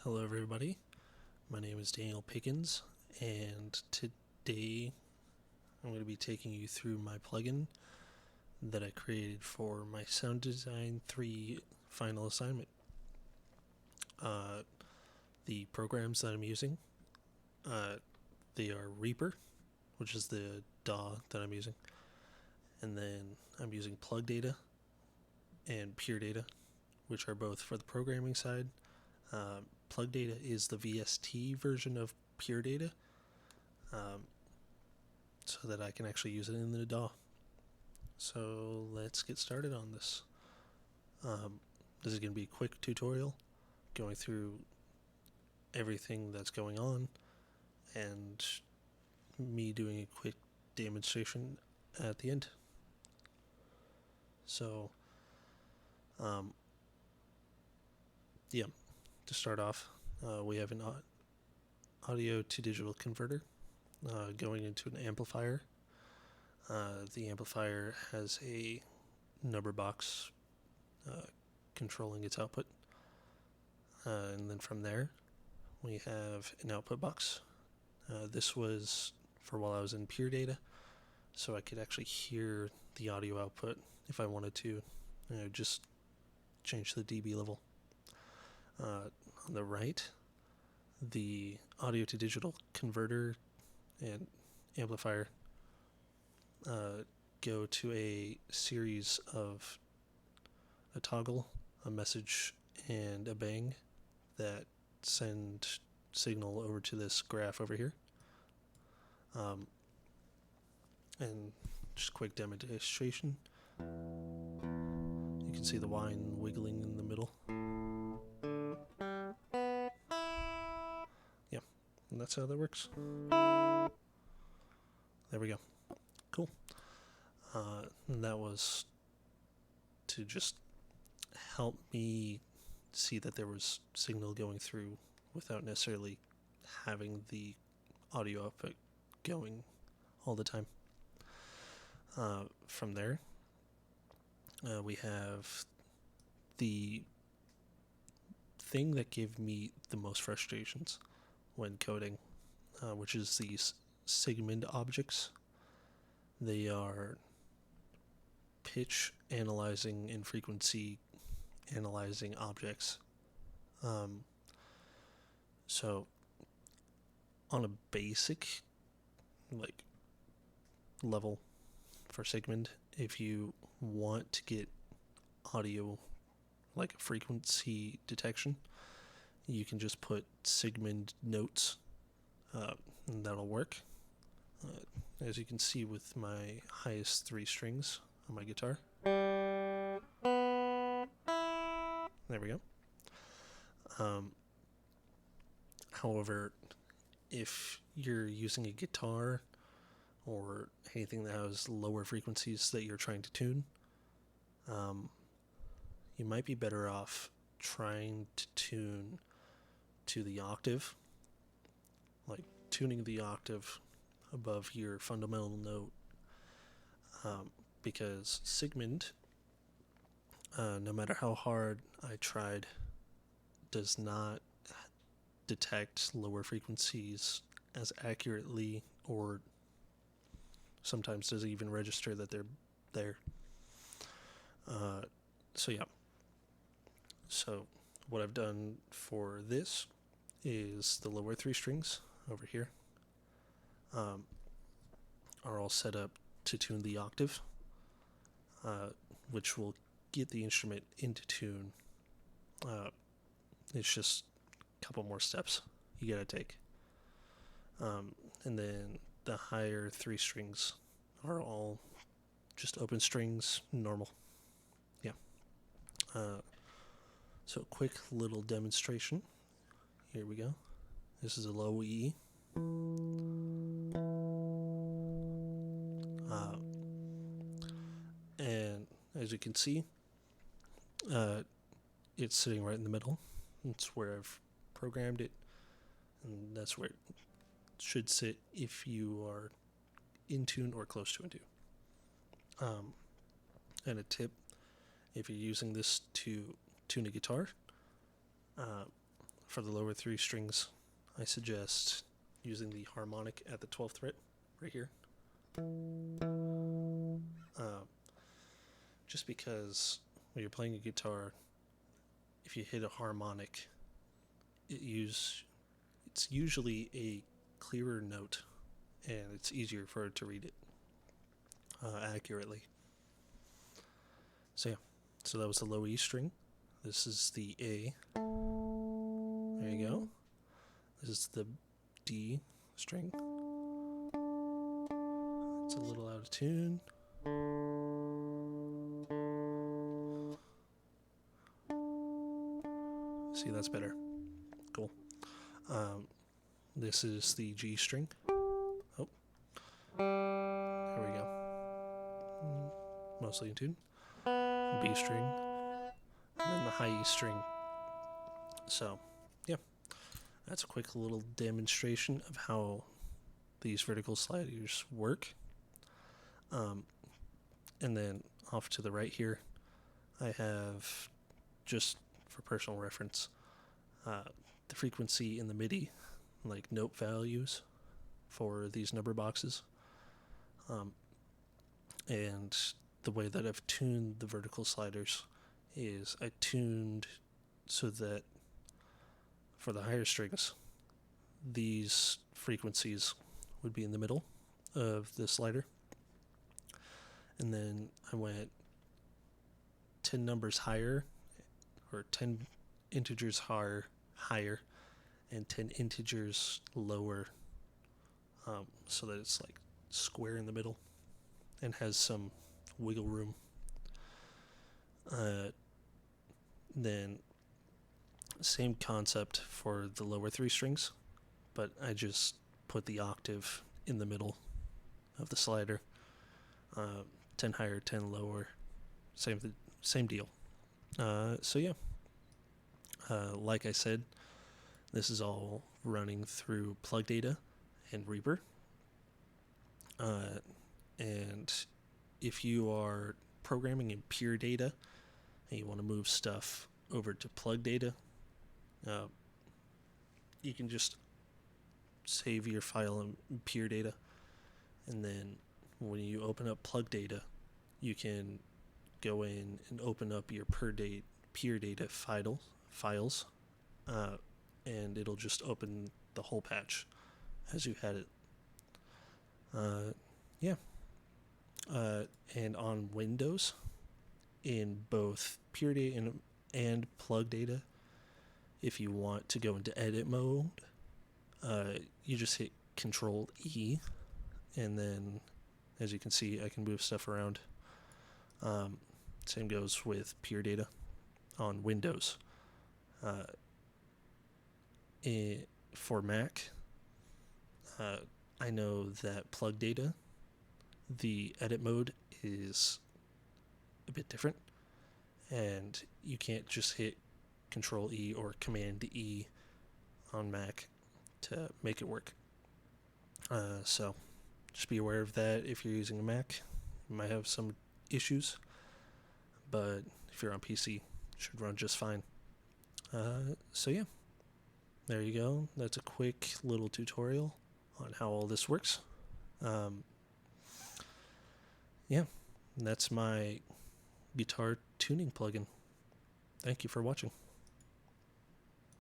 Hello, everybody. My name is Daniel Pickens, and today I'm going to be taking you through my plugin that I created for my Sound Design 3 final assignment. The programs that I'm using, they are Reaper, which is the DAW that I'm using, and then I'm using Plug Data and Pure Data, which are both for the programming side. Plug Data is the VST version of Pure Data, so that I can actually use it in the DAW. So let's get started on this. This is going to be a quick tutorial going through everything that's going on and me doing a quick demonstration at the end. So, to start off, we have an audio to digital converter going into an amplifier. The amplifier has a number box controlling its output, and then from there we have an output box. This was for while I was in Pure Data, so I could actually hear the audio output if I wanted to, just change the dB level. On the right, the audio to digital converter and amplifier go to a series of a toggle, a message, and a bang that send signal over to this graph over here. And just quick demonstration. You can see the wine wiggling in the middle. Yeah, and that's how that works. There we go. Cool. And that was to just help me see that there was signal going through without necessarily having the audio output going all the time. From there, we have the thing that gave me the most frustrations when coding, which is these Sigmund objects. They are pitch analyzing and frequency analyzing objects. So on a basic level for Sigmund, if you want to get audio frequency detection, you can just put Sigmund notes, and that'll work. As you can see with my highest 3 strings on my guitar. There we go. However, if you're using a guitar or anything that has lower frequencies that you're trying to tune, you might be better off trying to tune to the octave, like tuning the octave above your fundamental note, because Sigmund, no matter how hard I tried, does not detect lower frequencies as accurately, or sometimes doesn't even register that they're there. So what I've done for this is the lower 3 strings over here are all set up to tune the octave, which will get the instrument into tune. It's just a couple more steps you gotta take. And then the higher 3 strings are all just open strings, normal. Yeah. So quick little demonstration. Here we go. This is a low E. And as you can see, it's sitting right in the middle. It's where I've programmed it, and that's where it should sit if you are in tune or close to in tune. And a tip, if you're using this to tune a guitar, for the lower 3 strings, I suggest using the harmonic at the 12th fret right here. Just because when you're playing a guitar, if you hit a harmonic, it's usually a clearer note, and it's easier for it to read it accurately. So yeah, so that was the low E string. This is the A. There you go. This is the D string. It's a little out of tune. See, that's better. Cool. This is the G string. Oh, there we go. Mostly in tune. B string, and then the high E string. So, yeah, that's a quick little demonstration of how these vertical sliders work. And then off to the right here, I have, just for personal reference, the frequency in the MIDI, like note values for these number boxes. And the way that I've tuned the vertical sliders is I tuned so that for the higher strings, these frequencies would be in the middle of the slider. And then I went 10 numbers higher, or 10 integers higher, and 10 integers lower, so that it's like square in the middle and has some wiggle room. Then same concept for the lower 3 strings, but I just put the octave in the middle of the slider. 10 higher, 10 lower, same deal. So yeah, like I said, this is all running through Plug Data and Reaper. And if you are programming in Pure Data and you want to move stuff over to Plug Data, you can just save your file in Pure Data, and then when you open up Plug Data, you can go in and open up your Pure Data files, and it'll just open the whole patch as you had it. Yeah. And on Windows, in both Pure Data and Plug Data, if you want to go into edit mode, you just hit Control E, and then as you can see, I can move stuff around. Same goes with Pure Data on Windows. For Mac, I know that Plug Data, the edit mode is a bit different, and you can't just hit Control E or Command E on Mac to make it work. So just be aware of that if you're using a Mac. You might have some issues, but if you're on PC, it should run just fine. So yeah, there you go. That's a quick little tutorial on how all this works. Yeah, that's my guitar tuning plugin. Thank you for watching.